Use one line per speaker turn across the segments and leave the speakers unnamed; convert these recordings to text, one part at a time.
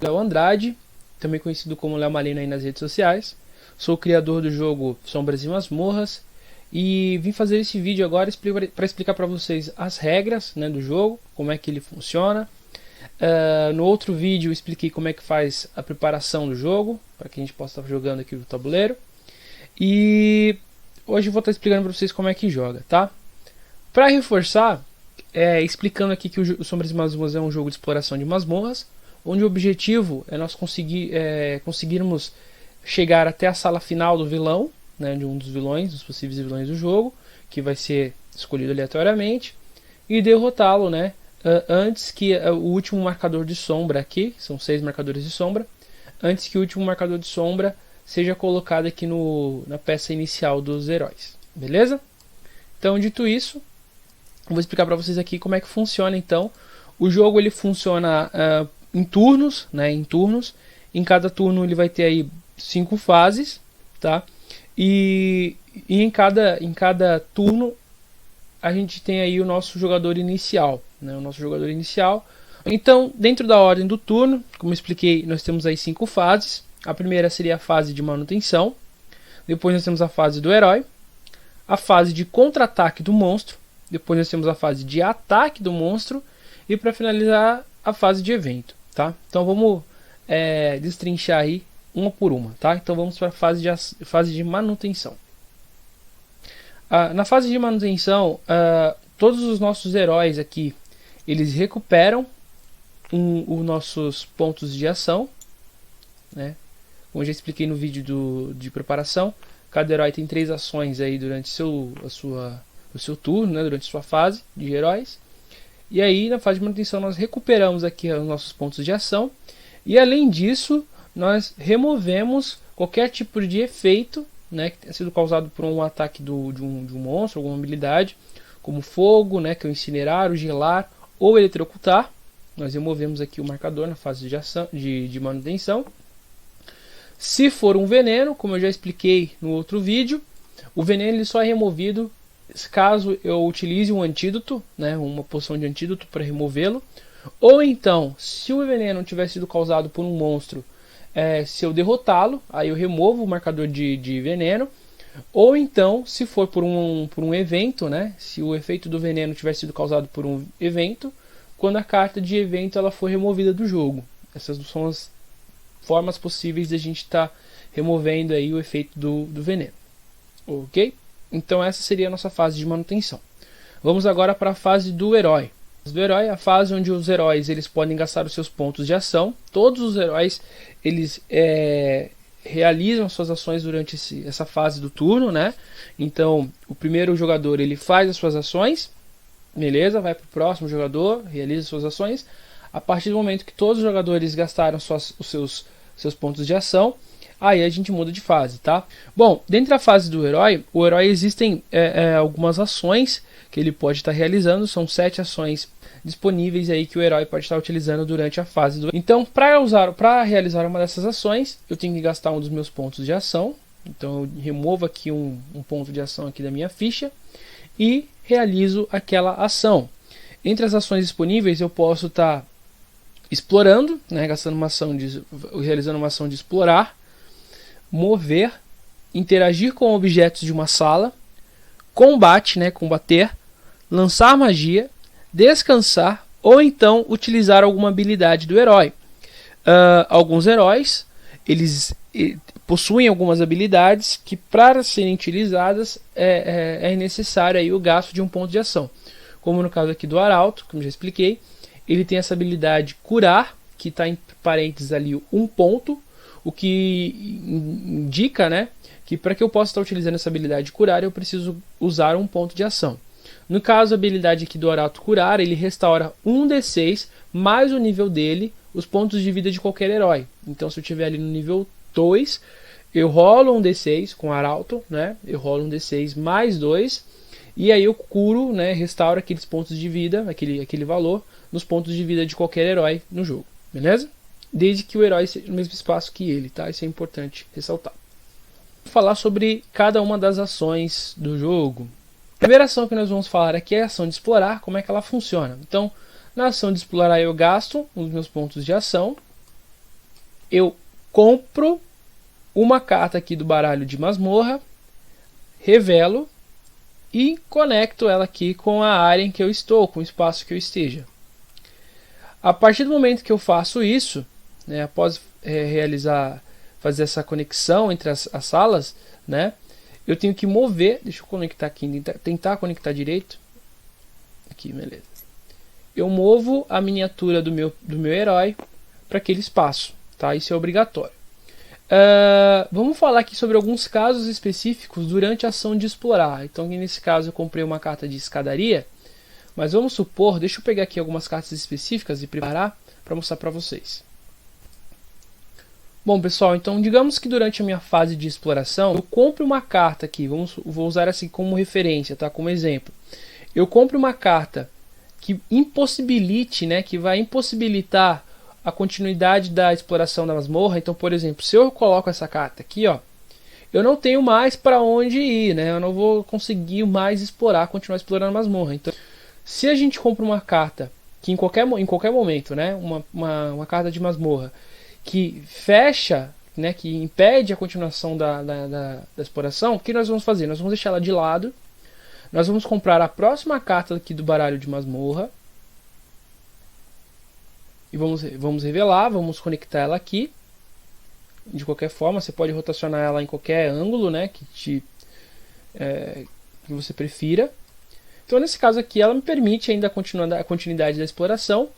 Léo Andrade, também conhecido como Léo Malino aí nas redes sociais. Sou o criador do jogo Sombras e Masmorras e vim fazer esse vídeo agora para explicar para vocês as regras, né, do jogo, como é que ele funciona. No outro vídeo eu expliquei como é que faz a preparação do jogo, para que a gente possa estar jogando aqui no tabuleiro. E hoje eu vou estar explicando para vocês como é que joga, tá? Para reforçar, explicando aqui que o Sombras e Masmorras é um jogo de exploração de masmorras, onde o objetivo é nós conseguirmos chegar até a sala final do vilão, né, de um dos vilões, dos possíveis vilões do jogo, que vai ser escolhido aleatoriamente, e derrotá-lo, né, antes que o último marcador de sombra aqui, são 6 marcadores de sombra, antes que o último marcador de sombra seja colocado aqui na peça inicial dos heróis, beleza? Então, dito isso, eu vou explicar para vocês aqui como é que funciona. Então, o jogo ele funciona em turnos, né? Em cada turno ele vai ter aí 5 fases, tá? E em cada turno a gente tem aí o nosso jogador inicial, né? O nosso jogador inicial. Então, dentro da ordem do turno, como eu expliquei, nós temos aí 5 fases. A primeira seria a fase de manutenção. Depois nós temos a fase do herói, a fase de contra-ataque do monstro. Depois nós temos a fase de ataque do monstro. E para finalizar, a fase de evento, tá? Então vamos destrinchar aí uma por uma, tá? Então vamos para a fase de manutenção. Na fase de manutenção, todos os nossos heróis aqui, eles recuperam os nossos pontos de ação, né? Como eu já expliquei no vídeo de preparação, cada herói tem 3 ações aí durante o seu turno, né? Durante sua fase de heróis. E aí, na fase de manutenção, nós recuperamos aqui os nossos pontos de ação. E além disso, nós removemos qualquer tipo de efeito, né, que tenha sido causado por um ataque de um monstro, alguma habilidade, como fogo, né, que é o incinerar, o gelar ou eletrocutar. Nós removemos aqui o marcador na fase de ação, de manutenção. Se for um veneno, como eu já expliquei no outro vídeo, o veneno ele só é removido caso eu utilize um antídoto, né, uma poção de antídoto para removê-lo. Ou então, se o veneno tiver sido causado por um monstro, se eu derrotá-lo, aí eu removo o marcador de veneno. Ou então, se for por um evento, né, se o efeito do veneno tiver sido causado por um evento, quando a carta de evento ela for removida do jogo. Essas são as formas possíveis de a gente estar removendo aí o efeito do veneno. Ok? Então essa seria a nossa fase de manutenção. Vamos agora para a fase do herói. Do herói é a fase onde os heróis eles podem gastar os seus pontos de ação. Todos os heróis eles realizam suas ações durante essa fase do turno, né? Então o primeiro jogador ele faz as suas ações, beleza? Vai para o próximo jogador, realiza suas ações. A partir do momento que todos os jogadores gastaram os seus pontos de ação, aí a gente muda de fase, tá? Bom, dentro da fase do herói, o herói existem algumas ações que ele pode estar realizando. São 7 ações disponíveis aí que o herói pode estar utilizando durante a fase do... Então, para realizar uma dessas ações, eu tenho que gastar um dos meus pontos de ação. Então, eu removo aqui um ponto de ação aqui da minha ficha e realizo aquela ação. Entre as ações disponíveis, eu posso estar explorando, né, realizando uma ação de explorar, mover, interagir com objetos de uma sala, combate, né, combater, lançar magia, descansar ou então utilizar alguma habilidade do herói. Alguns heróis eles possuem algumas habilidades que para serem utilizadas é necessário aí o gasto de um ponto de ação. Como no caso aqui do Arauto, como já expliquei, ele tem essa habilidade curar, que está em parênteses ali um ponto, o que indica, né, que para que eu possa estar utilizando essa habilidade de curar, eu preciso usar um ponto de ação. No caso, a habilidade aqui do Arauto curar, ele restaura 1d6 mais o nível dele, os pontos de vida de qualquer herói. Então, se eu estiver ali no nível 2, eu rolo um d6 com Arauto, né, eu rolo um d6 mais 2, e aí eu curo, né, restauro aqueles pontos de vida, aquele valor, nos pontos de vida de qualquer herói no jogo, beleza? Desde que o herói seja no mesmo espaço que ele, tá? Isso é importante ressaltar. Vou falar sobre cada uma das ações do jogo. A primeira ação que nós vamos falar aqui é a ação de explorar, como é que ela funciona. Então, na ação de explorar eu gasto os meus pontos de ação eu compro uma carta aqui do baralho de masmorra, revelo e conecto ela aqui com a área em que eu estou, com o espaço que eu esteja. A partir do momento que eu faço isso, né, após fazer essa conexão entre as salas, né, eu tenho que mover, deixa eu conectar aqui, tentar conectar direito, aqui, beleza. Eu movo a miniatura do meu herói para aquele espaço, tá? Isso é obrigatório. Vamos falar aqui sobre alguns casos específicos durante a ação de explorar. Então, nesse caso, eu comprei uma carta de escadaria, mas vamos supor, deixa eu pegar aqui algumas cartas específicas e preparar para mostrar para vocês. Bom, pessoal, então digamos que durante a minha fase de exploração, eu compro uma carta aqui, vou usar assim como referência, tá? Como exemplo. Eu compro uma carta que impossibilite, né, que vai impossibilitar a continuidade da exploração da masmorra. Então, por exemplo, se eu coloco essa carta aqui, ó, eu não tenho mais para onde ir, né? Eu não vou conseguir mais explorar, continuar explorando a masmorra. Então, se a gente compra uma carta que em qualquer momento, né, uma carta de masmorra que fecha, né, que impede a continuação da exploração, o que nós vamos fazer? Nós vamos deixar ela de lado. Nós vamos comprar a próxima carta aqui do baralho de masmorra. E vamos revelar, vamos conectar ela aqui. De qualquer forma, você pode rotacionar ela em qualquer ângulo, né, que você prefira. Então, nesse caso aqui, ela me permite ainda a continuidade da exploração.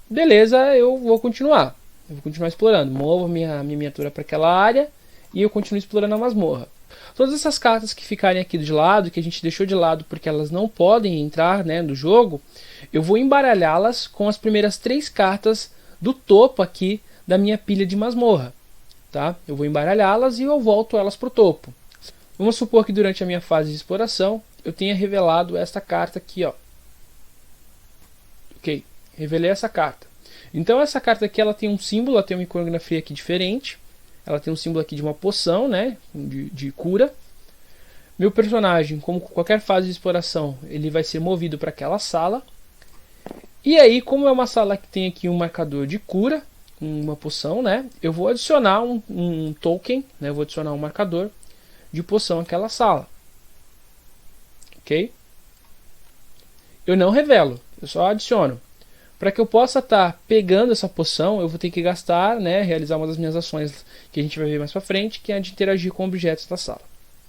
Beleza, eu vou continuar. Eu vou continuar explorando. Movo a minha miniatura para aquela área e eu continuo explorando a masmorra. Todas essas cartas que ficarem aqui de lado, que a gente deixou de lado porque elas não podem entrar, né, no jogo, eu vou embaralhá-las com as primeiras 3 cartas do topo aqui da minha pilha de masmorra. Tá? Eu vou embaralhá-las e eu volto elas para o topo. Vamos supor que durante a minha fase de exploração eu tenha revelado esta carta aqui, ó. Ok, revelei essa carta. Então essa carta aqui ela tem um símbolo, ela tem uma iconografia aqui diferente. Ela tem um símbolo aqui de uma poção, né, de cura. Meu personagem, como qualquer fase de exploração, ele vai ser movido para aquela sala. E aí, como é uma sala que tem aqui um marcador de cura, uma poção, né, eu vou adicionar um token, né, eu vou adicionar um marcador de poção àquela sala. Ok? Eu não revelo, eu só adiciono. Para que eu possa estar pegando essa poção, eu vou ter que gastar, né, realizar uma das minhas ações que a gente vai ver mais para frente, que é a de interagir com objetos da sala.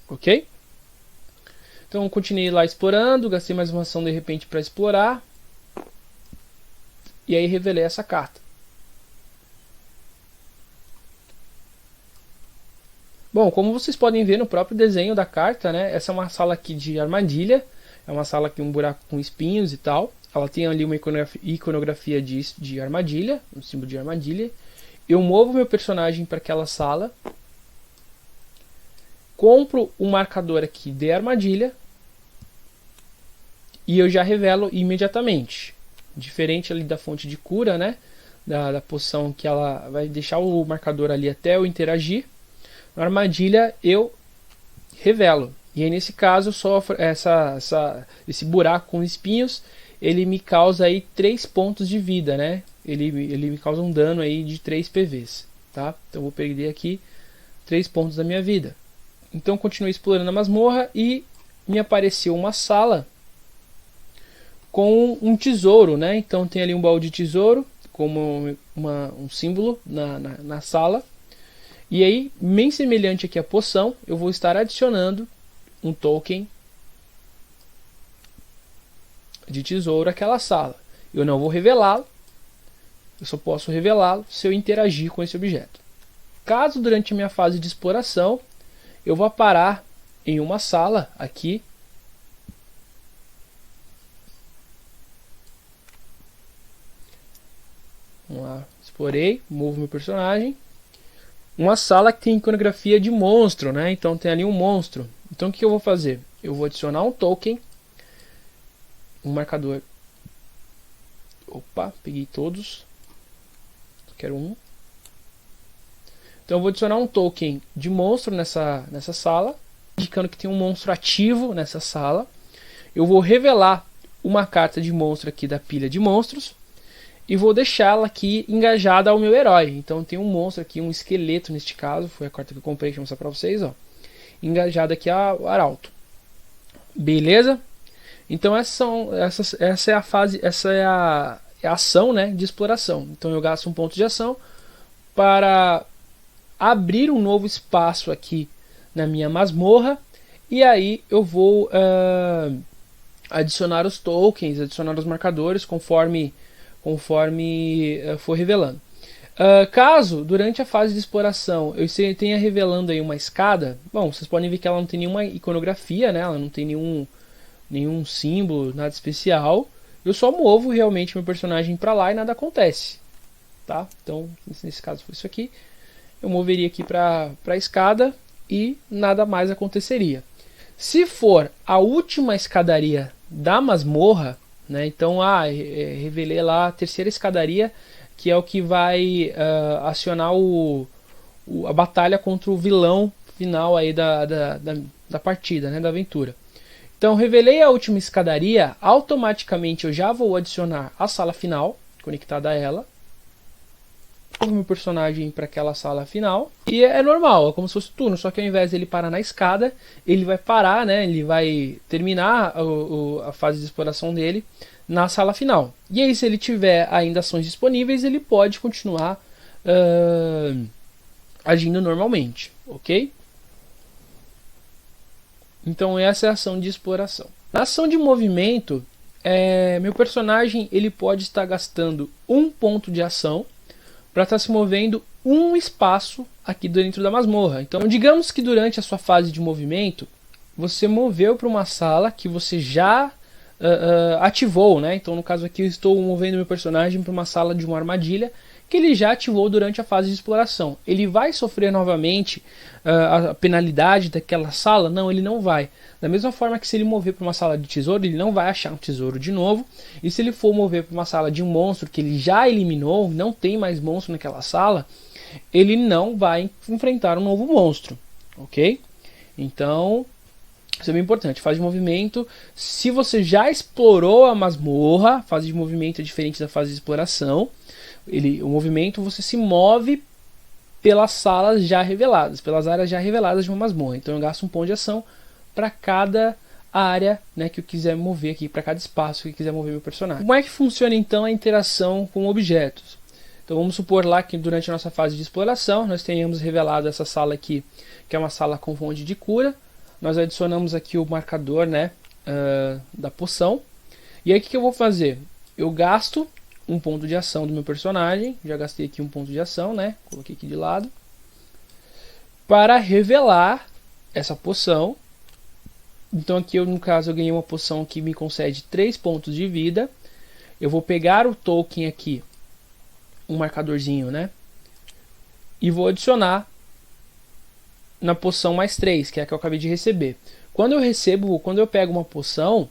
Ok? Então eu continuei lá explorando, gastei mais uma ação de repente para explorar. E aí revelei essa carta. Bom, como vocês podem ver no próprio desenho da carta, né, essa é uma sala aqui de armadilha. É uma sala aqui, um buraco com espinhos e tal. Ela tem ali uma iconografia de armadilha, um símbolo de armadilha. Eu movo meu personagem para aquela sala. Compro um marcador aqui de armadilha. E eu já revelo imediatamente. Diferente ali da fonte de cura, né? Da poção que ela vai deixar o marcador ali até eu interagir. Na armadilha eu revelo. E aí nesse caso sofro esse buraco com espinhos. Ele me causa aí 3 pontos de vida, né? Ele me causa um dano aí de 3 PVs, tá? Então eu vou perder aqui 3 pontos da minha vida. Então continuei explorando a masmorra e me apareceu uma sala com um tesouro, né? Então tem ali um baú de tesouro como um símbolo na sala. E aí, bem semelhante aqui à poção, eu vou estar adicionando um token de tesouro àquela sala. Eu não vou revelá-lo, eu só posso revelá-lo se eu interagir com esse objeto. Caso durante a minha fase de exploração eu vá parar em uma sala aqui, vamos lá, explorei, movo meu personagem, uma sala que tem iconografia de monstro, né? Então tem ali um monstro. Então o que eu vou fazer? Eu vou adicionar um token, um marcador. Opa, peguei todos. Quero um. Então eu vou adicionar um token de monstro nessa sala, indicando que tem um monstro ativo nessa sala. Eu vou revelar uma carta de monstro aqui da pilha de monstros. e vou deixá-la aqui engajada ao meu herói. Então tem um monstro aqui, um esqueleto neste caso, foi a carta que eu comprei, deixa eu mostrar para vocês, ó, engajado aqui ao arauto. Beleza? Então essa é a fase, essa é a ação, né, de exploração. Então eu gasto um ponto de ação para abrir um novo espaço aqui na minha masmorra, e aí eu vou adicionar os tokens, adicionar os marcadores conforme for revelando. Caso durante a fase de exploração eu tenha revelando aí uma escada, bom, vocês podem ver que ela não tem nenhuma iconografia, né? Ela não tem nenhum símbolo, nada especial. Eu só movo realmente meu personagem para lá e nada acontece, tá? Então, nesse caso foi isso aqui. Eu moveria aqui para a escada e nada mais aconteceria. Se for a última escadaria da masmorra, né? Então, revelei lá a terceira escadaria, que é o que vai acionar a batalha contra o vilão final aí da partida, né? Da aventura. Então, revelei a última escadaria, automaticamente eu já vou adicionar a sala final, conectada a ela. O meu personagem para aquela sala final. E é normal, é como se fosse turno, só que ao invés de ele parar na escada, ele vai parar, né? Ele vai terminar a fase de exploração dele na sala final. E aí, se ele tiver ainda ações disponíveis, ele pode continuar agindo normalmente, ok? Então essa é a ação de exploração. Na ação de movimento, meu personagem ele pode estar gastando um ponto de ação para estar se movendo um espaço aqui dentro da masmorra. Então digamos que durante a sua fase de movimento, você moveu para uma sala que você já ativou, né? Então no caso aqui eu estou movendo meu personagem para uma sala de uma armadilha que ele já ativou durante a fase de exploração. Ele vai sofrer novamente a penalidade daquela sala? Não, ele não vai. Da mesma forma que se ele mover para uma sala de tesouro, ele não vai achar um tesouro de novo. E se ele for mover para uma sala de um monstro que ele já eliminou, não tem mais monstro naquela sala, ele não vai enfrentar um novo monstro, ok? Então, isso é bem importante. Fase de movimento, se você já explorou a masmorra, fase de movimento é diferente da fase de exploração. O movimento, você se move pelas salas já reveladas, pelas áreas já reveladas de uma masmorra. Então eu gasto um ponto de ação para cada área, né, que eu quiser mover aqui, para cada espaço que eu quiser mover meu personagem. Como é que funciona então a interação com objetos? Então vamos supor lá que durante a nossa fase de exploração nós tenhamos revelado essa sala aqui, que é uma sala com fonte de cura. Nós adicionamos aqui o marcador, né, da poção. E aí o que eu vou fazer? Eu gasto um ponto de ação do meu personagem, já gastei aqui um ponto de ação, né? Coloquei aqui de lado, para revelar essa poção. Então aqui eu, no caso, eu ganhei uma poção que me concede 3 pontos de vida. Eu vou pegar o token aqui, um marcadorzinho, né? E vou adicionar na poção mais 3, que é a que eu acabei de receber. Quando eu pego uma poção,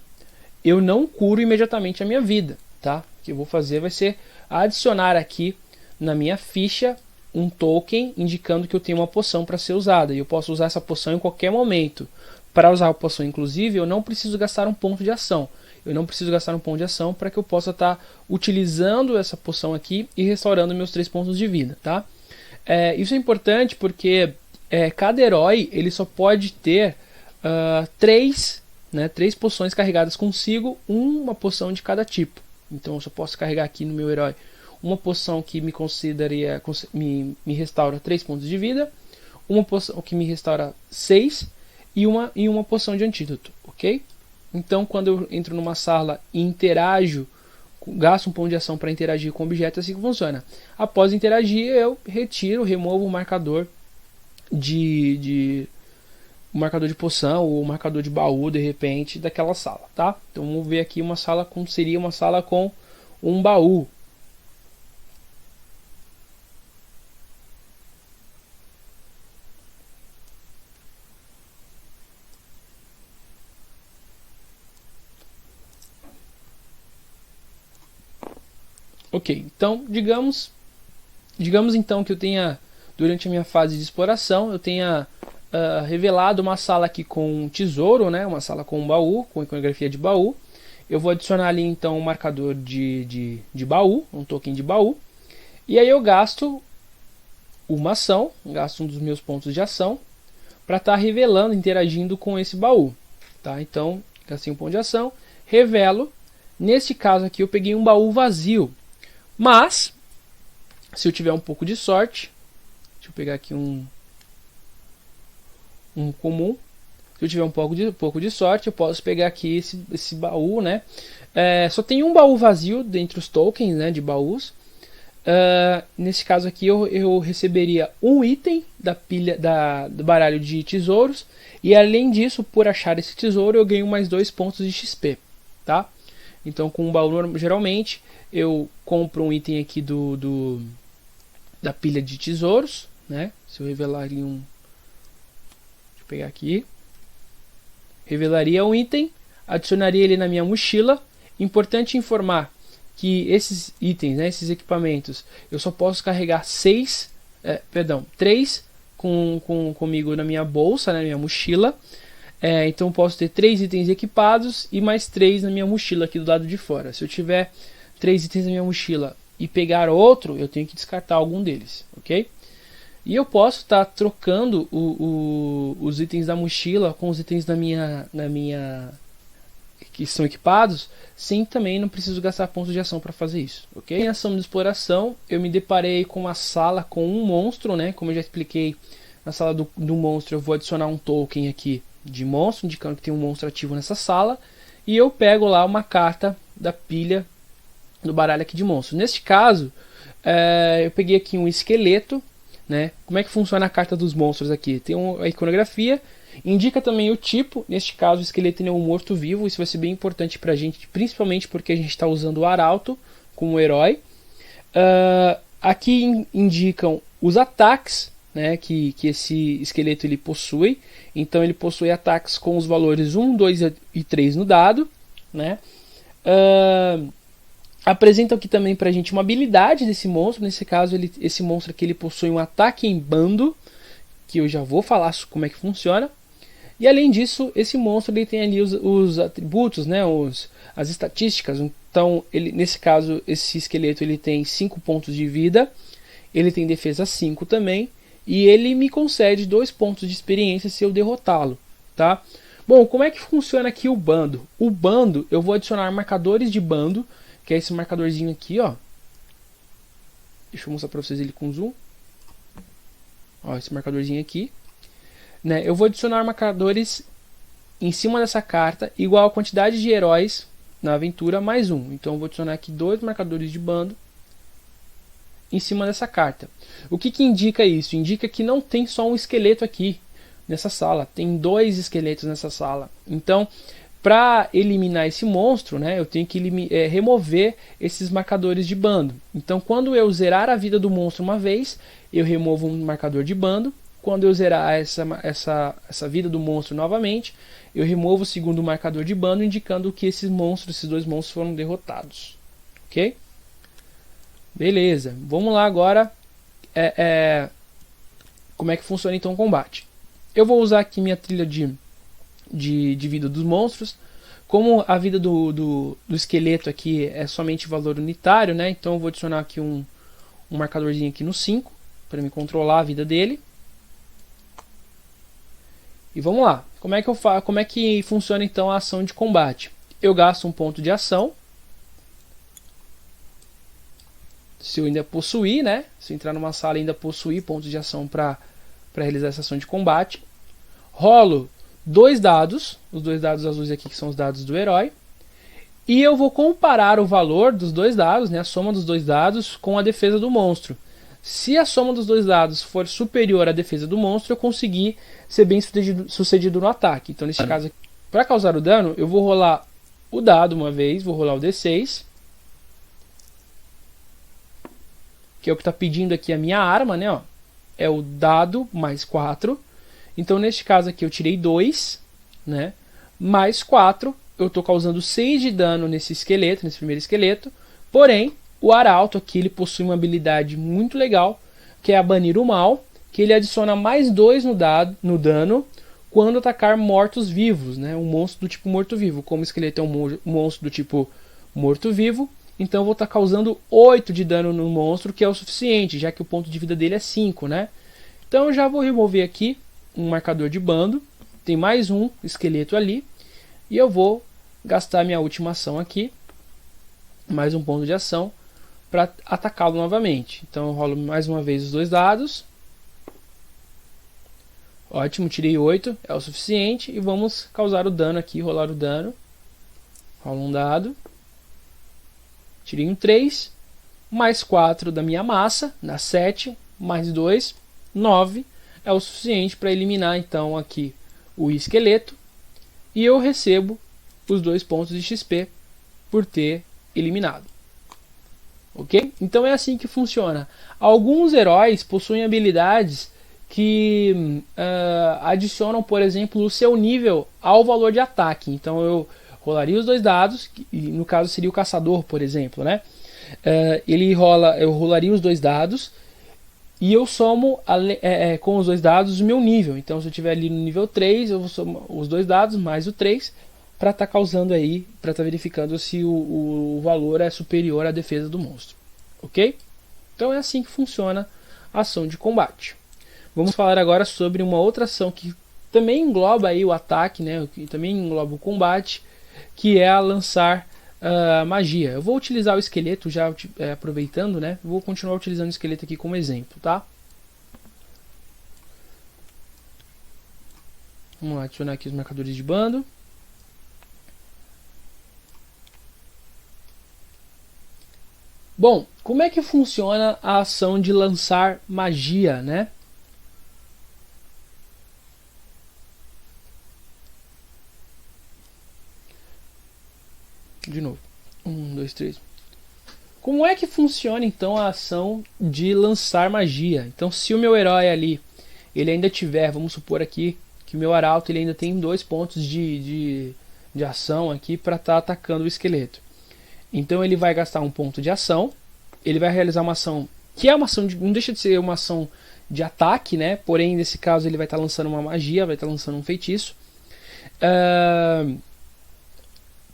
eu não curo imediatamente a minha vida, tá? O que eu vou fazer vai ser adicionar aqui na minha ficha um token indicando que eu tenho uma poção para ser usada. E eu posso usar essa poção em qualquer momento. Para usar a poção, inclusive, eu não preciso gastar um ponto de ação. Eu não preciso gastar um ponto de ação para que eu possa estar utilizando essa poção aqui e restaurando meus 3 pontos de vida, tá? Isso é importante porque cada herói ele só pode ter 3 poções carregadas consigo, uma poção de cada tipo. Então eu só posso carregar aqui no meu herói uma poção que me me restaura 3 pontos de vida, uma poção que me restaura 6 e uma poção de antídoto, ok? Então quando eu entro numa sala e interajo, gasto um ponto de ação para interagir com o objeto, é assim que funciona. Após interagir, eu removo o marcador o marcador de poção ou o marcador de baú, de repente, daquela sala, tá? Então vamos ver aqui uma sala seria uma sala com um baú. Ok, então digamos então que eu tenha, durante a minha fase de exploração, eu tenha revelado uma sala aqui com um tesouro, né? Uma sala com um baú, com iconografia de baú. eu vou adicionar ali então um marcador de baú, um token de baú, e aí eu gasto uma ação, gasto um dos meus pontos de ação, para estar revelando, interagindo com esse baú. Tá? Então, gastei um ponto de ação, revelo. Nesse caso aqui eu peguei um baú vazio, mas se eu tiver um pouco de sorte, deixa eu pegar aqui um comum, se eu tiver um pouco de sorte, eu posso pegar aqui esse baú, né? Só tem um baú vazio dentre os tokens, né, de baús. Nesse caso aqui eu receberia um item da pilha do baralho de tesouros, e além disso, por achar esse tesouro, eu ganho mais 2 pontos de XP, tá? Então, com um baú, geralmente, eu compro um item aqui da pilha de tesouros, né? Se eu revelar ali deixa eu pegar aqui. Revelaria um item, adicionaria ele na minha mochila. Importante informar que esses itens, né, esses equipamentos, eu só posso carregar 3 comigo na minha bolsa, na minha mochila. Então posso ter 3 itens equipados e mais 3 na minha mochila aqui do lado de fora. Se eu tiver 3 itens na minha mochila e pegar outro, eu tenho que descartar algum deles, ok? E eu posso estar trocando os itens da mochila com os itens na minha que são equipados, sem também não preciso gastar pontos de ação para fazer isso, ok? Em ação de exploração, eu me deparei com uma sala com um monstro, né? Como eu já expliquei, na sala do monstro eu vou adicionar um token aqui de monstro, indicando que tem um monstro ativo nessa sala, e eu pego lá uma carta da pilha do baralho aqui de monstro. Neste caso, eu peguei aqui um esqueleto, né? Como é que funciona a carta dos monstros aqui? Tem a iconografia, indica também o tipo. Neste caso, o esqueleto é um morto-vivo. Isso vai ser bem importante pra gente, principalmente porque a gente está usando o arauto como herói. Aqui indicam os ataques, né, que esse esqueleto ele possui. Então ele possui ataques com os valores 1, 2 e 3 no dado, né? Apresentam aqui também pra gente uma habilidade desse monstro. Nesse caso, esse monstro aqui ele possui um ataque em bando, que eu já vou falar como é que funciona. E além disso, esse monstro ele tem ali os atributos, né, as estatísticas. Então, nesse caso, esse esqueleto ele tem 5 pontos de vida, ele tem defesa 5 também, e ele me concede 2 pontos de experiência se eu derrotá-lo, tá? Bom, como é que funciona aqui o bando? O bando, eu vou adicionar marcadores de bando, que é esse marcadorzinho aqui, ó. Deixa eu mostrar para vocês ele com zoom. Ó, esse marcadorzinho aqui. Né? Eu vou adicionar marcadores em cima dessa carta, igual a quantidade de heróis na aventura, mais 1. Então eu vou adicionar aqui 2 marcadores de bando em cima dessa carta. O que indica isso? Indica que não tem só um esqueleto aqui nessa sala. Tem 2 esqueletos nessa sala. Então, para eliminar esse monstro, né, eu tenho que remover esses marcadores de bando. Então, quando eu zerar a vida do monstro uma vez, eu removo um marcador de bando. Quando eu zerar essa vida do monstro novamente, eu removo o segundo marcador de bando, indicando que esses 2 monstros foram derrotados. Ok? Beleza. Vamos lá agora. Como é que funciona então o combate? Eu vou usar aqui minha trilha de vida dos monstros. Como a vida do esqueleto aqui é somente valor unitário, né? Então eu vou adicionar aqui um marcadorzinho aqui no 5 para me controlar a vida dele. E vamos lá. Como é que funciona então a ação de combate? Eu gasto um ponto de ação. Se eu ainda possuir, né? Se eu entrar numa sala e ainda possuir pontos de ação para realizar essa ação de combate. Rolo 2 dados. Os 2 dados azuis aqui que são os dados do herói. E eu vou comparar o valor dos 2 dados, né? A soma dos 2 dados com a defesa do monstro. Se a soma dos 2 dados for superior à defesa do monstro, eu consegui ser bem sucedido no ataque. Então, nesse caso, para causar o dano, eu vou rolar o dado uma vez, vou rolar o D6, que é o que está pedindo aqui a minha arma, né? Ó, é o dado mais 4. Então, neste caso aqui, eu tirei 2, né? Mais 4, eu estou causando 6 de dano nesse esqueleto, nesse primeiro esqueleto. Porém, o arauto aqui ele possui uma habilidade muito legal, que é a banir o mal, que ele adiciona mais 2 no dano quando atacar mortos-vivos, né? Um monstro do tipo morto-vivo. Como o esqueleto é um monstro do tipo morto-vivo, então eu vou estar causando 8 de dano no monstro, que é o suficiente, já que o ponto de vida dele é 5, né? Então eu já vou remover aqui um marcador de bando, tem mais um esqueleto ali, e eu vou gastar minha última ação aqui, mais um ponto de ação, para atacá-lo novamente. Então eu rolo mais uma vez os 2 dados. Ótimo, tirei 8, é o suficiente. E vamos causar o dano aqui, rolar o dano. Rolo um dado. Tirei um 3, mais 4 da minha massa, dá 7, mais 2, 9. É o suficiente para eliminar então aqui o esqueleto. E eu recebo os 2 pontos de XP por ter eliminado. Ok? Então é assim que funciona. Alguns heróis possuem habilidades que adicionam, por exemplo, o seu nível ao valor de ataque. Então eu rolaria os 2 dados, e no caso seria o caçador, por exemplo, né? Eu rolaria os 2 dados e eu somo com os 2 dados o meu nível. Então se eu estiver ali no nível 3, eu vou somar os 2 dados mais o 3 para estar causando aí, para estar verificando se o valor é superior à defesa do monstro. Ok? Então é assim que funciona a ação de combate. Vamos falar agora sobre uma outra ação que também engloba aí o ataque, né? Que também engloba o combate, que é a lançar magia. Eu vou utilizar o esqueleto já aproveitando, né? Vou continuar utilizando o esqueleto aqui como exemplo, tá? Vamos lá, adicionar aqui os marcadores de bando. Bom, como é que funciona a ação de lançar magia, né? De novo. 1, 2, 3. Como é que funciona então a ação de lançar magia? Então, se o meu herói ali, ele ainda tiver, vamos supor aqui que o meu arauto ele ainda tem 2 pontos de ação aqui para estar atacando o esqueleto. Então ele vai gastar um ponto de ação, ele vai realizar uma ação que é uma ação não deixa de ser uma ação de ataque, né? Porém nesse caso ele vai estar lançando uma magia, vai estar lançando um feitiço.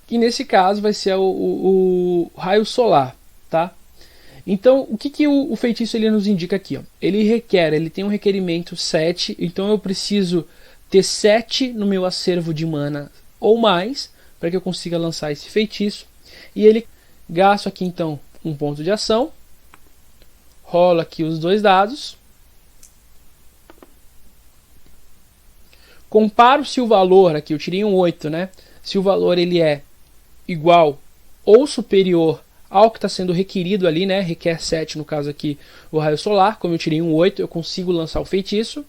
E nesse caso vai ser o raio solar, tá? Então o que o feitiço ele nos indica aqui? Ó? Ele tem um requerimento 7, então eu preciso ter 7 no meu acervo de mana ou mais para que eu consiga lançar esse feitiço. E ele gasta aqui então um ponto de ação, rola aqui os 2 dados, comparo se o valor, aqui eu tirei um 8, né? Se o valor ele é igual ou superior ao que está sendo requerido ali, né? Requer 7 no caso aqui o raio solar, como eu tirei um 8 eu consigo lançar o feitiço,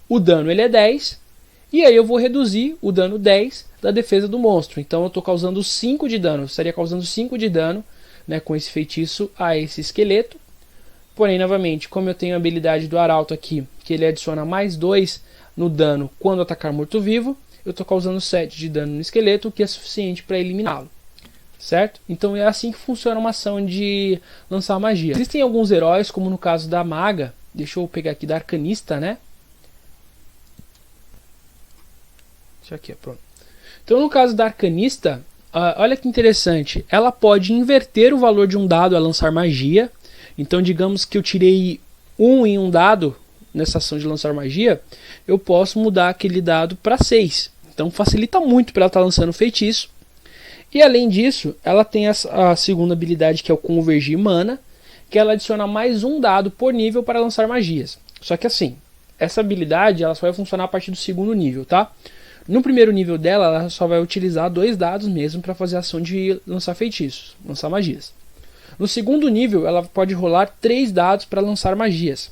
o dano ele é 10, e aí eu vou reduzir o dano 10 da defesa do monstro. Então eu estou causando 5 de dano. Eu estaria causando 5 de dano, né, com esse feitiço a esse esqueleto. Porém, novamente, como eu tenho a habilidade do arauto aqui, que ele adiciona mais 2 no dano quando atacar morto-vivo, eu estou causando 7 de dano no esqueleto, o que é suficiente para eliminá-lo. Certo? Então é assim que funciona uma ação de lançar magia. Existem alguns heróis, como no caso da maga, deixa eu pegar aqui da arcanista, né? Isso aqui, pronto. Então no caso da arcanista, olha que interessante, ela pode inverter o valor de um dado a lançar magia. Então digamos que eu tirei 1 em um dado nessa ação de lançar magia, eu posso mudar aquele dado para 6. Então facilita muito para ela estar lançando feitiço. E além disso, ela tem a segunda habilidade, que é o Convergir Mana, que ela adiciona mais um dado por nível para lançar magias. Só que assim, essa habilidade ela só vai funcionar a partir do segundo nível, tá? No primeiro nível dela, ela só vai utilizar 2 dados mesmo para fazer a ação de lançar feitiços, lançar magias. No segundo nível, ela pode rolar 3 dados para lançar magias.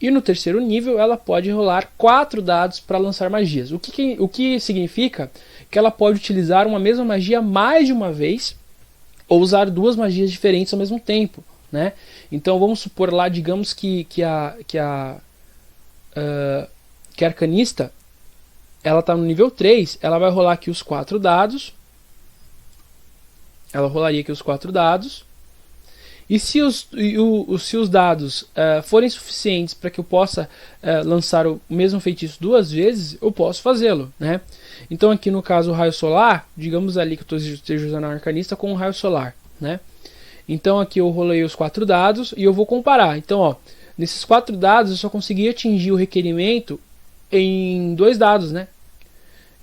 E no terceiro nível, ela pode rolar 4 dados para lançar magias. O que significa que ela pode utilizar uma mesma magia mais de uma vez, ou usar 2 magias diferentes ao mesmo tempo, né? Então vamos supor lá, digamos que a arcanista ela está no nível 3, ela vai rolar aqui os 4 dados. Ela rolaria aqui os 4 dados. E se os dados forem suficientes para que eu possa lançar o mesmo feitiço 2 vezes, eu posso fazê-lo, né? Então aqui no caso o raio solar, digamos ali que eu esteja usando a arcanista com o raio solar, né? Então aqui eu rolei os 4 dados e eu vou comparar. Então, ó, nesses 4 dados eu só consegui atingir o requerimento em 2 dados, né?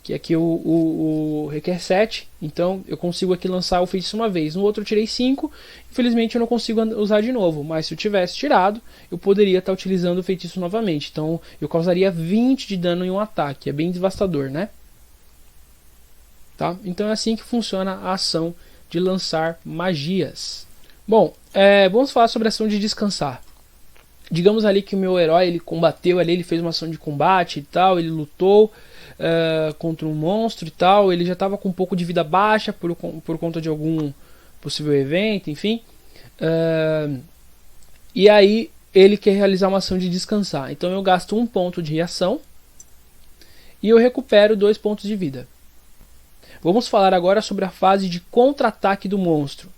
Que aqui o requer 7, então eu consigo aqui lançar o feitiço uma vez. No outro eu tirei 5, infelizmente eu não consigo usar de novo, mas se eu tivesse tirado, eu poderia estar utilizando o feitiço novamente. Então eu causaria 20 de dano em um ataque, é bem devastador, né? Tá? Então é assim que funciona a ação de lançar magias. Bom, vamos falar sobre a ação de descansar. Digamos ali que o meu herói ele combateu ali, ele fez uma ação de combate e tal, ele lutou contra um monstro e tal, ele já estava com um pouco de vida baixa por conta de algum possível evento, enfim. E aí ele quer realizar uma ação de descansar. Então eu gasto 1 ponto de reação e eu recupero 2 pontos de vida. Vamos falar agora sobre a fase de contra-ataque do monstro.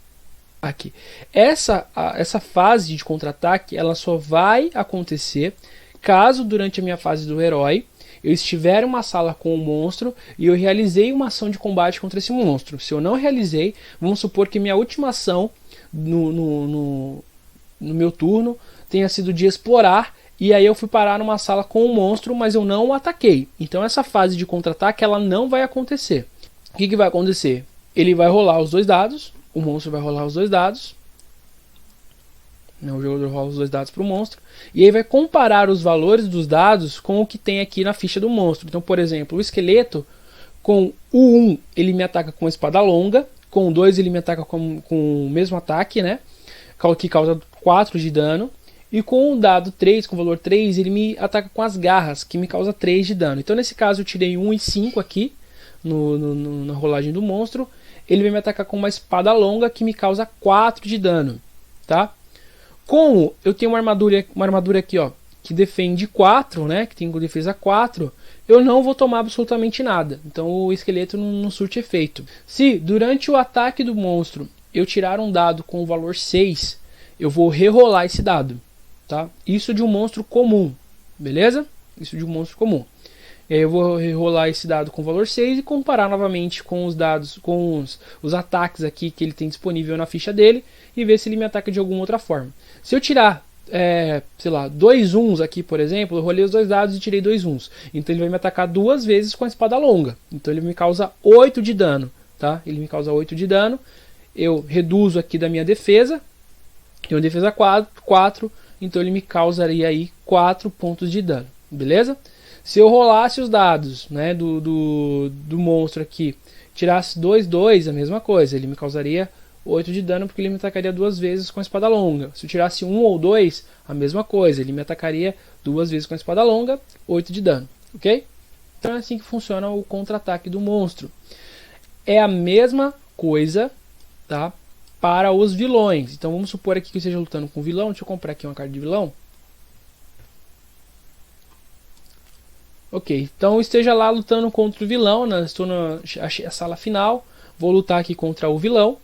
Aqui. Essa fase de contra-ataque ela só vai acontecer caso durante a minha fase do herói eu estiver em uma sala com um monstro e eu realizei uma ação de combate contra esse monstro. Se eu não realizei, vamos supor que minha última ação no meu turno tenha sido de explorar e aí eu fui parar numa sala com um monstro, mas eu não o ataquei. Então essa fase de contra-ataque ela não vai acontecer. O que vai acontecer? Ele vai rolar os 2 dados. O monstro vai rolar os 2 dados. O jogador rola os 2 dados para o monstro. E aí vai comparar os valores dos dados com o que tem aqui na ficha do monstro. Então, por exemplo, o esqueleto, com o 1 ele me ataca com a espada longa. Com o 2 ele me ataca com o mesmo ataque, né? Que causa 4 de dano. E com o dado 3, com o valor 3, ele me ataca com as garras, que me causa 3 de dano. Então, nesse caso, eu tirei 1 e 5 aqui na rolagem do monstro. Ele vai me atacar com uma espada longa que me causa 4 de dano, tá? Como eu tenho uma armadura aqui, ó, que defende 4, né, que tem defesa 4, eu não vou tomar absolutamente nada. Então o esqueleto não surte efeito. Se durante o ataque do monstro eu tirar um dado com o valor 6, eu vou rerolar esse dado, tá? Isso de um monstro comum, beleza? Isso de um monstro comum. E aí eu vou rolar esse dado com o valor 6 e comparar novamente com os dados, com os ataques aqui que ele tem disponível na ficha dele e ver se ele me ataca de alguma outra forma. Se eu tirar, sei lá, 2 uns aqui, por exemplo, eu rolei os 2 dados e tirei 2 uns. Então ele vai me atacar 2 vezes com a espada longa. Então ele me causa 8 de dano, tá? Ele me causa 8 de dano. Eu reduzo aqui da minha defesa. Tenho defesa 4, então ele me causaria aí 4 pontos de dano, beleza? Se eu rolasse os dados, né, do monstro aqui, tirasse 2, 2, a mesma coisa, ele me causaria 8 de dano porque ele me atacaria 2 vezes com a espada longa. Se eu tirasse 1 ou 2, a mesma coisa, ele me atacaria 2 vezes com a espada longa, 8 de dano, ok? Então é assim que funciona o contra-ataque do monstro. É a mesma coisa, tá, para os vilões. Então vamos supor aqui que eu esteja lutando com um vilão. Deixa eu comprar aqui uma carta de vilão. Ok, então eu esteja lá lutando contra o vilão, né? Estou na sala final, vou lutar aqui contra o vilão.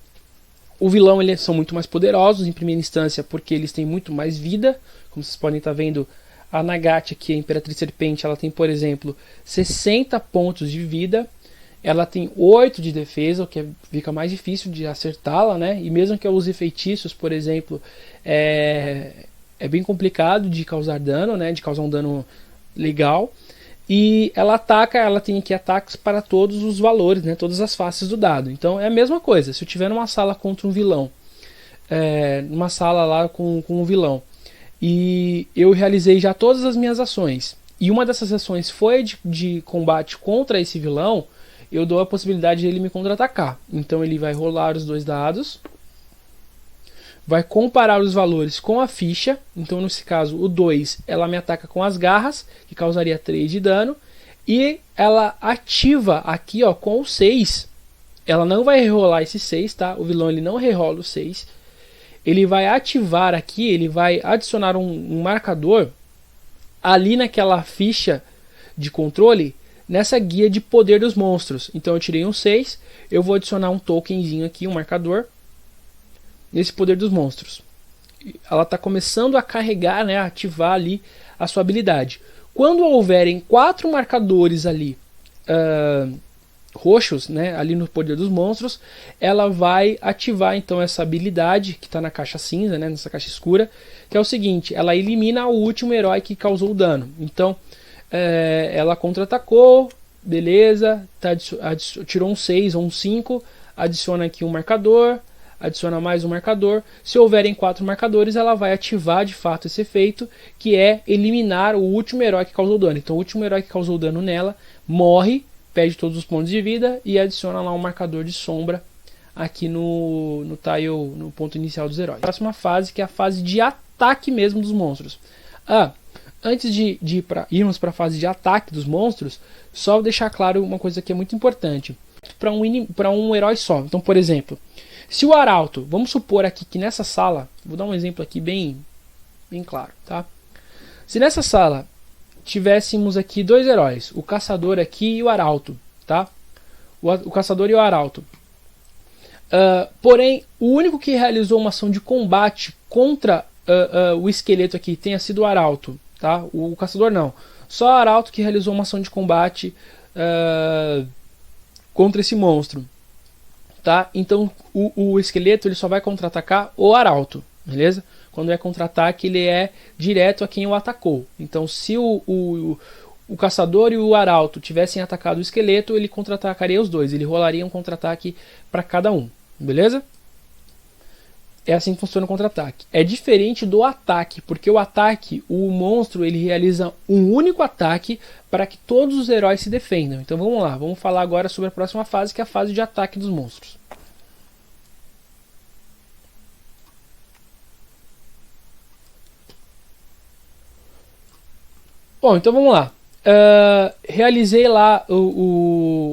O vilão, eles são muito mais poderosos em primeira instância porque eles têm muito mais vida. Como vocês podem estar vendo, a Nagate aqui, a Imperatriz Serpente, ela tem, por exemplo, 60 pontos de vida. Ela tem 8 de defesa, o que fica mais difícil de acertá-la, né? E mesmo que eu use feitiços, por exemplo, é bem complicado de causar dano, né? De causar um dano legal. E ela ataca, ela tem aqui ataques para todos os valores, né, todas as faces do dado. Então é a mesma coisa, se eu tiver numa sala contra um vilão, numa sala lá com um vilão, e eu realizei já todas as minhas ações, e uma dessas ações foi de combate contra esse vilão, eu dou a possibilidade de ele me contra-atacar. Então ele vai rolar os 2 dados, vai comparar os valores com a ficha. Então nesse caso o 2 ela me ataca com as garras, que causaria 3 de dano, e ela ativa aqui, ó, com o 6. Ela não vai rerolar esse 6, tá? O vilão ele não rerola o 6. Ele vai ativar aqui, ele vai adicionar um marcador ali naquela ficha de controle, nessa guia de poder dos monstros. Então eu tirei um 6, eu vou adicionar um tokenzinho aqui, um marcador, nesse poder dos monstros. ela está começando a carregar, né, a ativar ali a sua habilidade. Quando houverem 4 marcadores ali roxos, né, ali no poder dos monstros, ela vai ativar então essa habilidade que está na caixa cinza, né, nessa caixa escura, que é o seguinte: ela elimina o último herói que causou o dano. Então ela contra-atacou, beleza, tirou um 6 ou um 5, adiciona aqui um marcador, adiciona mais um marcador. Se houverem 4 marcadores, ela vai ativar de fato esse efeito, que é eliminar o último herói que causou dano. Então o último herói que causou dano nela morre, perde todos os pontos de vida e adiciona lá um marcador de sombra aqui no tile, no ponto inicial dos heróis. Próxima fase, que é a fase de ataque mesmo dos monstros. Antes de irmos para a fase de ataque dos monstros, só deixar claro uma coisa que é muito importante para um herói só. Então, por exemplo, se o arauto, vamos supor aqui que nessa sala, vou dar um exemplo aqui bem claro, tá? Se nessa sala tivéssemos aqui 2 heróis, o caçador aqui e o arauto, tá? O caçador e o arauto. Porém, o único que realizou uma ação de combate contra o esqueleto aqui tenha sido o arauto, tá? O caçador não. Só o arauto que realizou uma ação de combate contra esse monstro, tá? Então o esqueleto ele só vai contra-atacar o arauto, beleza? Quando é contra-ataque, ele é direto a quem o atacou. Então, se o caçador e o arauto tivessem atacado o esqueleto, ele contra-atacaria os dois. Ele rolaria um contra-ataque para cada um. Beleza? É assim que funciona o contra-ataque. É diferente do ataque, porque o ataque, o monstro, ele realiza um único ataque para que todos os heróis se defendam. Então, vamos lá. Vamos falar agora sobre a próxima fase, que é a fase de ataque dos monstros. Bom, então vamos lá. Realizei lá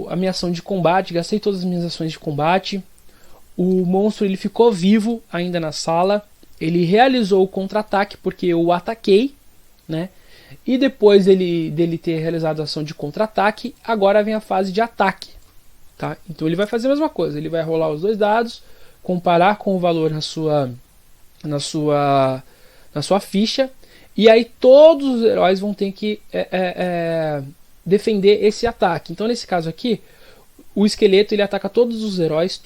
a minha ação de combate, gastei todas as minhas ações de combate. O monstro ele ficou vivo ainda na sala. Ele realizou o contra-ataque porque eu o ataquei, né? E depois dele ter realizado a ação de contra-ataque, agora vem a fase de ataque, tá? Então ele vai fazer a mesma coisa. Ele vai rolar os 2 dados, comparar com o valor na sua ficha. E aí todos os heróis vão ter que defender esse ataque. Então nesse caso aqui, o esqueleto ele ataca todos os heróis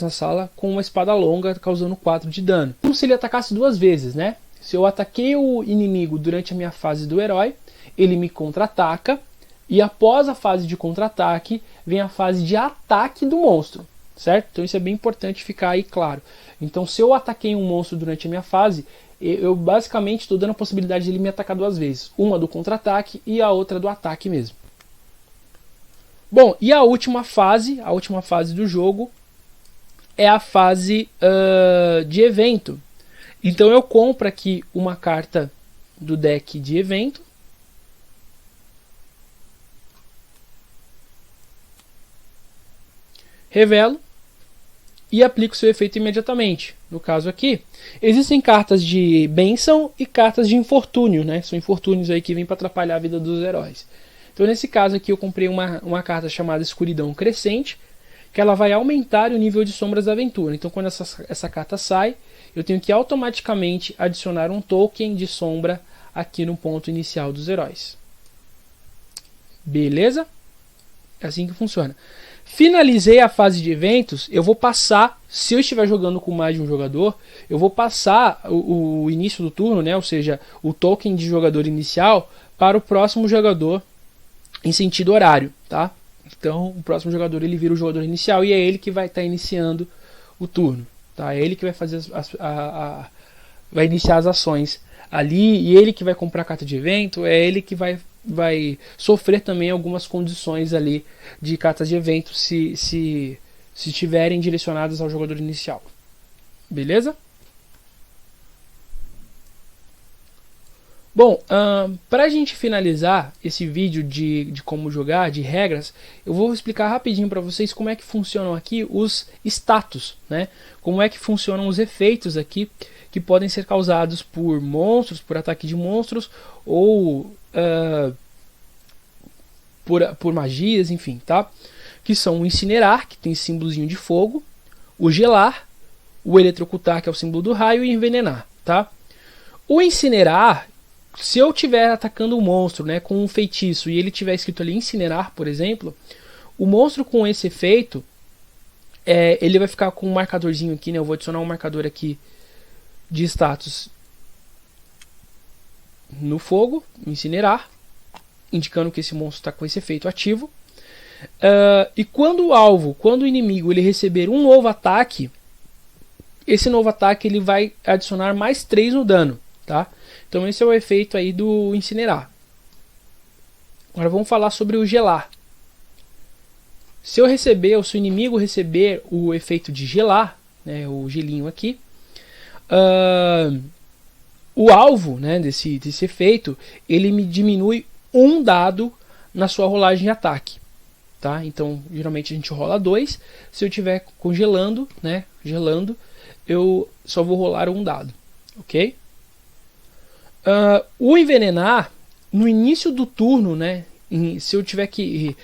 na sala com uma espada longa, causando 4 de dano. Como se ele atacasse 2 vezes, né? Se eu ataquei o inimigo durante a minha fase do herói, ele me contra-ataca. E após a fase de contra-ataque, vem a fase de ataque do monstro, certo? Então isso é bem importante ficar aí claro. Então se eu ataquei um monstro durante a minha fase, eu basicamente estou dando a possibilidade de ele me atacar 2 vezes. Uma do contra-ataque e a outra do ataque mesmo. Bom, e a última fase do jogo é a fase de evento. Então eu compro aqui uma carta do deck de evento. Revelo. E aplico seu efeito imediatamente. No caso aqui, existem cartas de bênção e cartas de infortúnio, né? São infortúnios aí que vêm para atrapalhar a vida dos heróis. Então nesse caso aqui eu comprei uma carta chamada Escuridão Crescente, que ela vai aumentar o nível de sombras da aventura. Então quando essa carta sai, eu tenho que automaticamente adicionar um token de sombra aqui no ponto inicial dos heróis. Beleza? É assim que funciona. Finalizei a fase de eventos, eu vou passar, se eu estiver jogando com mais de um jogador, eu vou passar o início do turno, né, ou seja, o token de jogador inicial para o próximo jogador em sentido horário, tá? Então o próximo jogador ele vira o jogador inicial e é ele que vai estar iniciando o turno, tá? É ele que vai fazer vai iniciar as ações ali e ele que vai comprar a carta de evento, é ele que vai sofrer também algumas condições ali de cartas de evento se estiverem direcionadas ao jogador inicial. Beleza? Bom, para a gente finalizar esse vídeo de como jogar, de regras, eu vou explicar rapidinho para vocês como é que funcionam aqui os status, né? Como é que funcionam os efeitos aqui que podem ser causados por monstros, por ataque de monstros ou por magias, enfim, tá? Que são o incinerar, que tem símbolozinho de fogo, o gelar, o eletrocutar, que é o símbolo do raio, e envenenar. tá? O incinerar, se eu estiver atacando um monstro, né, com um feitiço e ele tiver escrito ali incinerar, por exemplo, o monstro com esse efeito, ele vai ficar com um marcadorzinho aqui, né? Eu vou adicionar um marcador aqui de status no fogo, incinerar, indicando que esse monstro está com esse efeito ativo. E quando o inimigo ele receber um novo ataque, esse novo ataque ele vai adicionar mais 3 no dano, tá? Então esse é o efeito aí do incinerar. Agora vamos falar sobre o gelar. Se eu receber, ou se o inimigo receber o efeito de gelar, né, o gelinho aqui, o alvo, né, desse efeito, ele me diminui um dado na sua rolagem de ataque. Tá? Então, geralmente a gente rola 2. Se eu estiver congelando, né, gelando, eu só vou rolar um dado. Ok? O envenenar, no início do turno, né, se eu tiver que...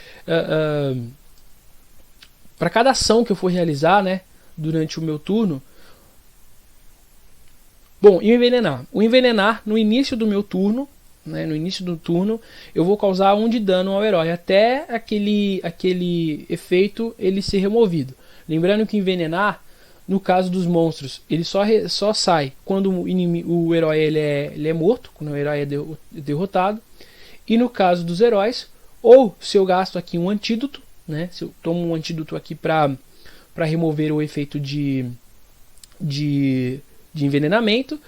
para cada ação que eu for realizar, né, durante o meu turno... Bom, e o envenenar no início do meu turno, né, no início do turno, eu vou causar 1 de dano ao herói, até aquele efeito ele ser removido. Lembrando que envenenar, no caso dos monstros, ele só sai quando o herói ele é morto, quando o herói é derrotado. E no caso dos heróis, ou se eu gasto aqui um antídoto, né, se eu tomo um antídoto aqui para remover o efeito de envenenamento,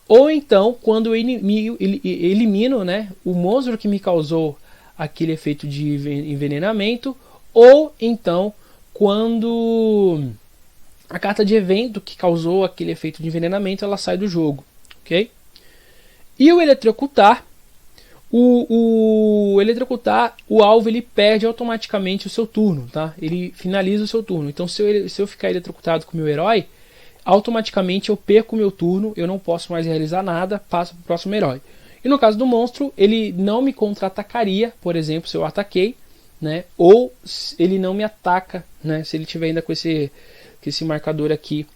ou então quando eu elimino, né, o monstro que me causou aquele efeito de envenenamento, ou então quando a carta de evento que causou aquele efeito de envenenamento ela sai do jogo, ok? E o eletrocutar, o alvo ele perde automaticamente o seu turno, tá? Ele finaliza o seu turno. Então se eu ficar eletrocutado com o meu herói, automaticamente eu perco o meu turno, eu não posso mais realizar nada, passo para o próximo herói. E no caso do monstro, ele não me contra-atacaria, por exemplo, se eu ataquei, né? Ou ele não me ataca, né? Se ele tiver ainda com esse marcador aqui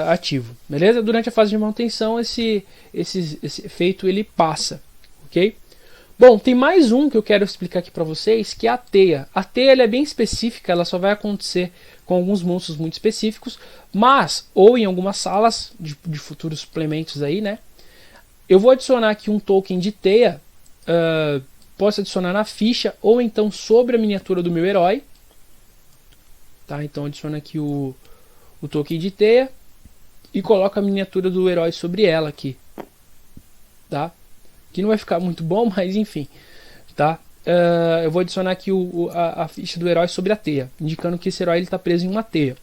ativo, beleza? Durante a fase de manutenção, esse efeito ele passa, ok? Bom, tem mais um que eu quero explicar aqui para vocês, que é a teia. A teia ela é bem específica, ela só vai acontecer com alguns monstros muito específicos, mas, ou em algumas salas de futuros suplementos aí, né? Eu vou adicionar aqui um token de teia, posso adicionar na ficha, ou então sobre a miniatura do meu herói. Tá? Então adiciona aqui o token de teia e coloca a miniatura do herói sobre ela aqui. Tá? Que não vai ficar muito bom, mas enfim. Tá? Eu vou adicionar aqui a ficha do herói sobre a teia, indicando que esse herói está preso em uma teia.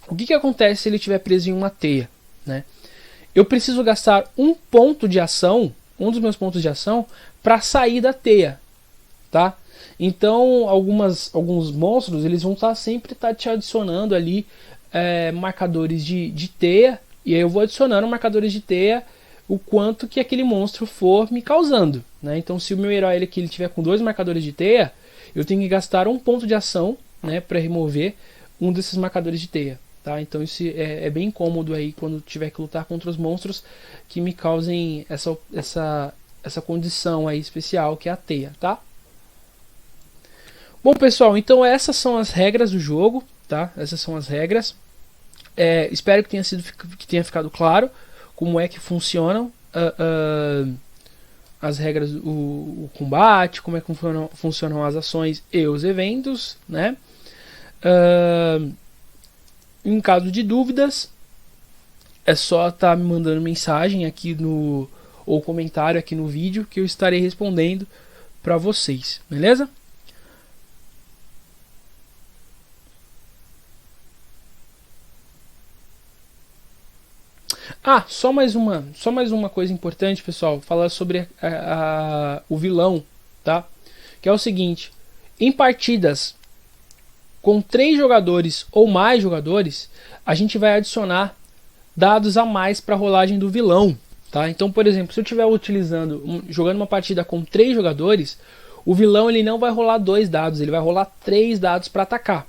O que acontece se ele estiver preso em uma teia? Né? Eu preciso gastar um ponto de ação, um dos meus pontos de ação, para sair da teia. Tá? Então alguns monstros eles vão sempre estar te adicionando ali marcadores de teia, e aí eu vou adicionando marcadores de teia o quanto que aquele monstro for me causando, né? Então se o meu herói ele tiver com 2 marcadores de teia, eu tenho que gastar um ponto de ação, né, para remover um desses marcadores de teia. Tá? Então isso é bem cômodo aí quando tiver que lutar contra os monstros que me causem essa condição aí especial que é a teia, tá? Bom pessoal, então essas são as regras do jogo, tá? Essas são as regras. Espero que tenha ficado claro como é que funcionam as regras, o combate, como é que funcionam as ações e os eventos, né? Em caso de dúvidas, é só estar me mandando mensagem aqui ou comentário aqui no vídeo que eu estarei respondendo para vocês, beleza? Só mais uma coisa importante, pessoal, falar sobre o vilão, tá? Que é o seguinte: em partidas com 3 jogadores ou mais jogadores, a gente vai adicionar dados a mais para a rolagem do vilão, tá? Então, por exemplo, se eu estiver jogando uma partida com 3 jogadores, o vilão ele não vai rolar 2 dados, ele vai rolar 3 dados para atacar.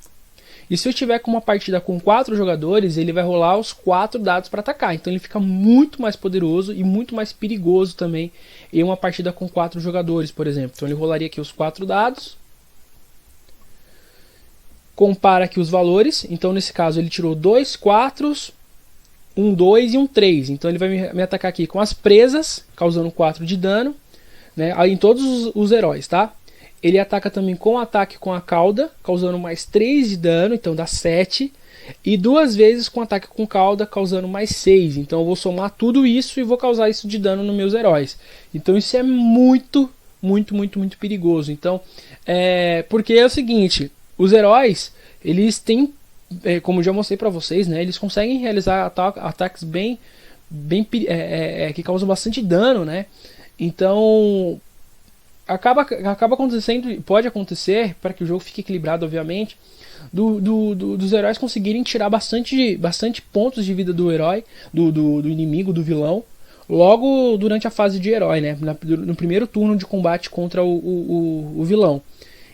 E se eu tiver com uma partida com 4 jogadores, ele vai rolar os 4 dados para atacar. Então ele fica muito mais poderoso e muito mais perigoso também em uma partida com 4 jogadores, por exemplo. Então ele rolaria aqui os 4 dados. Compara aqui os valores. Então nesse caso ele tirou 2 4, um 2 e um 3. Então ele vai me atacar aqui com as presas, causando 4 de dano, né? Aí em todos os heróis, tá? Ele ataca também com ataque com a cauda, causando mais 3 de dano, então dá 7. E 2 vezes com ataque com cauda, causando mais 6. Então eu vou somar tudo isso e vou causar isso de dano nos meus heróis. Então isso é muito perigoso. Então, porque é o seguinte, os heróis, eles têm, como eu já mostrei pra vocês, né, eles conseguem realizar ataques bem que causam bastante dano, né? Então acaba acontecendo, pode acontecer, para que o jogo fique equilibrado, obviamente, dos heróis conseguirem tirar bastante pontos de vida do herói, do inimigo, do vilão, logo durante a fase de herói, né? No primeiro turno de combate contra o vilão.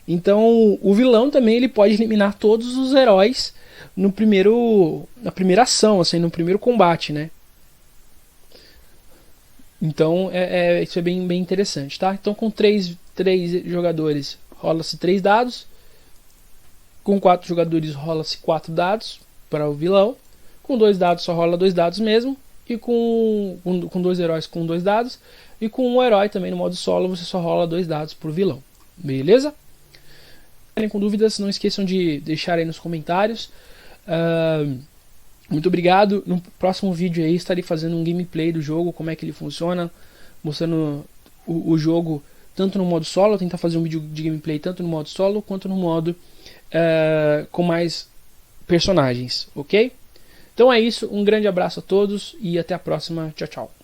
Então o vilão também ele pode eliminar todos os heróis na primeira ação, assim, no primeiro combate, né? Então isso é bem interessante, tá? Então com 3 jogadores rola-se 3 dados. Com 4 jogadores rola-se 4 dados para o vilão. Com 2 dados só rola 2 dados mesmo. E com 2 heróis com 2 dados. E com um herói também no modo solo você só rola 2 dados para o vilão. Beleza? Se tiverem com dúvidas, não esqueçam de deixar aí nos comentários. Muito obrigado. No próximo vídeo aí estarei fazendo um gameplay do jogo, como é que ele funciona, mostrando o jogo tanto no modo solo, tentar fazer um vídeo de gameplay tanto no modo solo quanto no modo com mais personagens, ok? Então é isso, um grande abraço a todos e até a próxima, tchau, tchau.